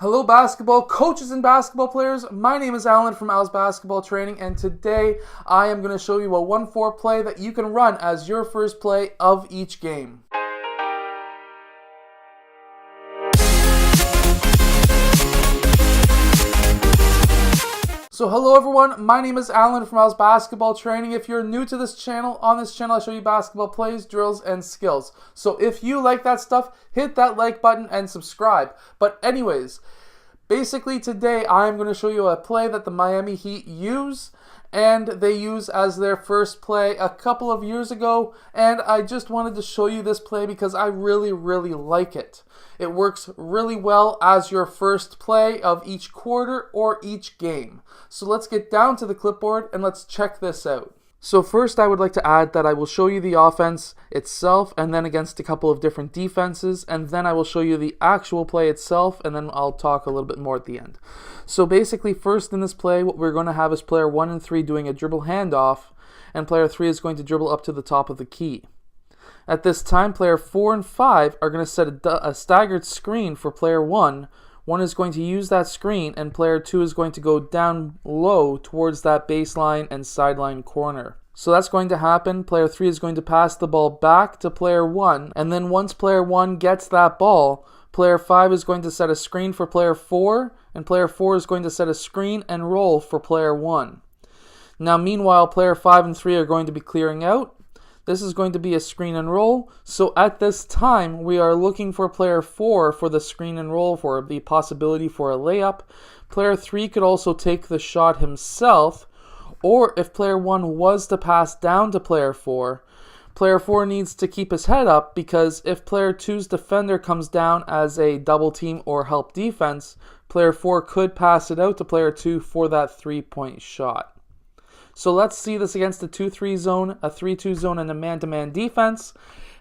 Hello basketball coaches and basketball players, my name is Alan from Al's Basketball Training, and today I am going to show you a 1-4 play that you can run as your first play of each game. So hello everyone, my name is Alan from Al's Basketball Training. If you're new to this channel, on this channel I show you basketball plays, drills, and skills. So if you like that stuff, hit that like button and subscribe. But anyways, basically today I'm going to show you a play that the Miami Heat use, and they use as their first play a couple of years ago, and I just wanted to show you this play because I really like it. It works really well as your first play of each quarter or each game. So let's get down to the clipboard and let's check this out. So first I would like to add that I will show you the offense itself and then against a couple of different defenses, and then I will show you the actual play itself, and then I'll talk a little bit more at the end. So basically first in this play what we're going to have is player 1 and 3 doing a dribble handoff, and player 3 is going to dribble up to the top of the key. At this time, player 4 and 5 are going to set a staggered screen for player 1. One is going to use that screen, and player 2 is going to go down low towards that baseline and sideline corner. So that's going to happen. Player 3 is going to pass the ball back to player 1, and then once player 1 gets that ball, player 5 is going to set a screen for player 4, and player 4 is going to set a screen and roll for player 1. Now meanwhile, player 5 and 3 are going to be clearing out. This is going to be a screen and roll. So at this time, we are looking for player 4 for the screen and roll, for the possibility for a layup. Player 3 could also take the shot himself, or if player 1 was to pass down to player 4 needs to keep his head up, because if player 2's defender comes down as a double team or help defense, player 4 could pass it out to player 2 for that 3-point shot. So let's see this against a 2-3 zone, a 3-2 zone, and a man-to-man defense,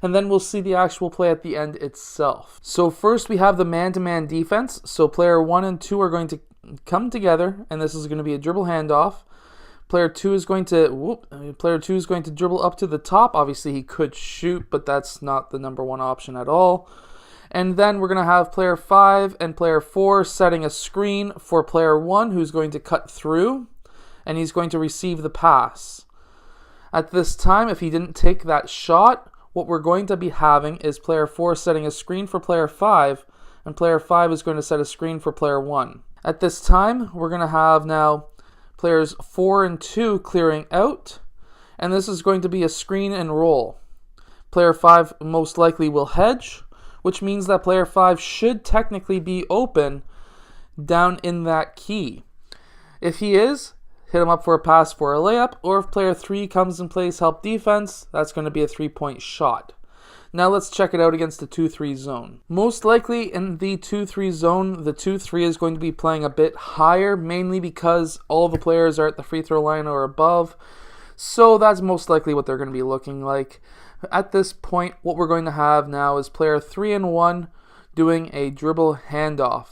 and then we'll see the actual play at the end itself. So first we have the man-to-man defense. So player 1 and 2 are going to come together, and this is going to be a dribble handoff. Player 2 is going to dribble up to the top. Obviously he could shoot, but that's not the number one option at all. And then we're going to have player 5 and player 4 setting a screen for player 1, who's going to cut through, and he's going to receive the pass. At this time, if he didn't take that shot, what we're going to be having is player 4 setting a screen for player 5, and player 5 is going to set a screen for player 1. At this time, we're going to have now players 4 and 2 clearing out, and this is going to be a screen and roll. Player 5 most likely will hedge, which means that player 5 should technically be open down in that key. If he is, hit him up for a pass for a layup, or if player 3 comes and plays help defense, that's going to be a 3-point shot. Now let's check it out against the 2-3 zone. Most likely in the 2-3 zone, the 2-3 is going to be playing a bit higher, mainly because all the players are at the free throw line or above. So that's most likely what they're going to be looking like. At this point, what we're going to have now is player 3 and 1 doing a dribble handoff.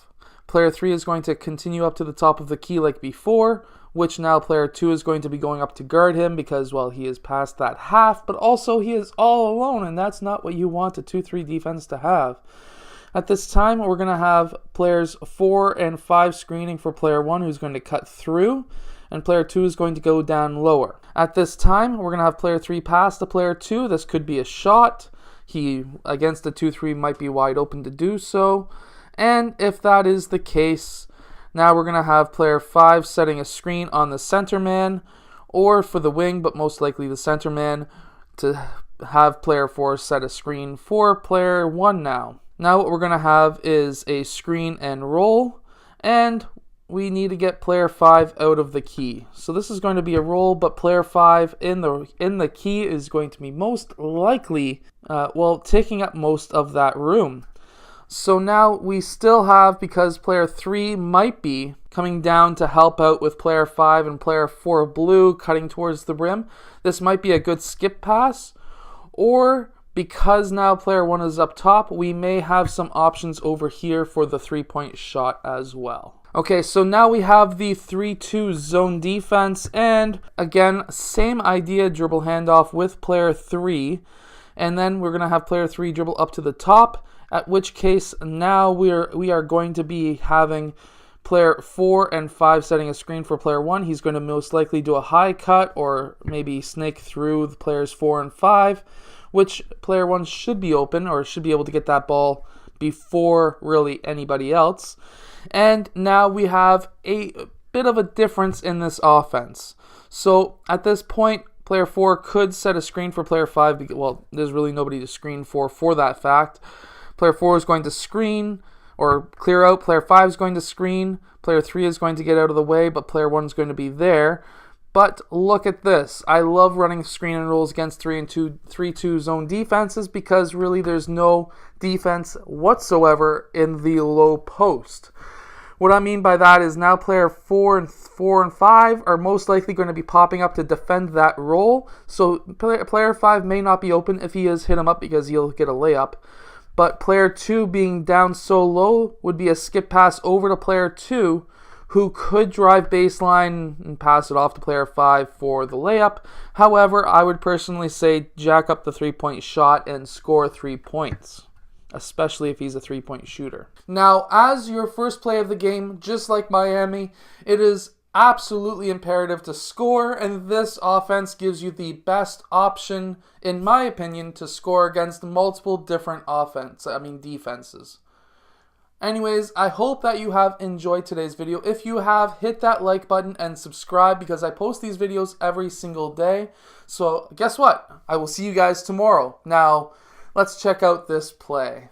Player 3 is going to continue up to the top of the key like before, which now player 2 is going to be going up to guard him because, well, he is past that half, but also he is all alone, and that's not what you want a 2-3 defense to have. At this time, we're going to have players 4 and 5 screening for player 1, who's going to cut through, and player 2 is going to go down lower. At this time, we're going to have player 3 pass to player 2. This could be a shot. He, against the 2-3, might be wide open to do so, and if that is the case, now we're going to have player 5 setting a screen on the center man, or for the wing, but most likely the center man, to have player 4 set a screen for player 1 now. Now what we're going to have is a screen and roll, and we need to get player 5 out of the key. So this is going to be a roll, but player 5 in the key is going to be most likely, taking up most of that room. So now we still have, because player 3 might be coming down to help out with player 5 and player 4 blue cutting towards the rim, this might be a good skip pass, or because now player 1 is up top, we may have some options over here for the 3-point shot as well. Okay, so now we have the 3-2 zone defense, and again, same idea, dribble handoff with player 3, and then we're going to have player 3 dribble up to the top, At which case, now we are going to be having player 4 and 5 setting a screen for player 1. He's going to most likely do a high cut or maybe snake through the players 4 and 5, which player 1 should be open or should be able to get that ball before really anybody else. And now we have a bit of a difference in this offense. So at this point, player 4 could set a screen for player 5. Because, well, there's really nobody to screen for that fact. Player 4 is going to screen or clear out. Player 5 is going to screen. Player 3 is going to get out of the way, but player 1 is going to be there. But look at this. I love running screen and rolls against 3-2 zone defenses because really there's no defense whatsoever in the low post. What I mean by that is now player 4 and 5 are most likely going to be popping up to defend that roll. So player 5 may not be open. If he is, hit him up because he'll get a layup. But player 2 being down so low would be a skip pass over to player 2, who could drive baseline and pass it off to player 5 for the layup. However, I would personally say jack up the 3-point shot and score 3 points, especially if he's a 3-point shooter. Now, as your first play of the game, just like Miami, it is absolutely imperative to score, and this offense gives you the best option, in my opinion, to score against multiple different defenses. Anyways, I hope that you have enjoyed today's video. If you have, hit that like button and subscribe because I post these videos every single day. So guess what? I will see you guys tomorrow. Now, let's check out this play.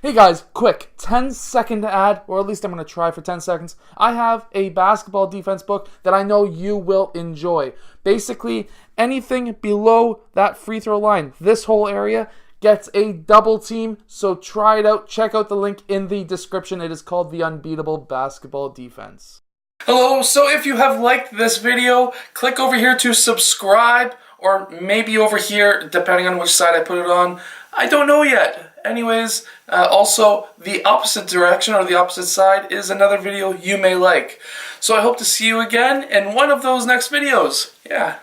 Hey guys, quick 10-second ad, or at least I'm going to try for 10 seconds. I have a basketball defense book that I know you will enjoy. Basically, anything below that free throw line, this whole area, gets a double team. So try it out. Check out the link in the description. It is called the Unbeatable Basketball Defense. Hello, so if you have liked this video, click over here to subscribe, or maybe over here, depending on which side I put it on. I don't know yet. Anyways, also the opposite direction or the opposite side is another video you may like. So I hope to see you again in one of those next videos. Yeah.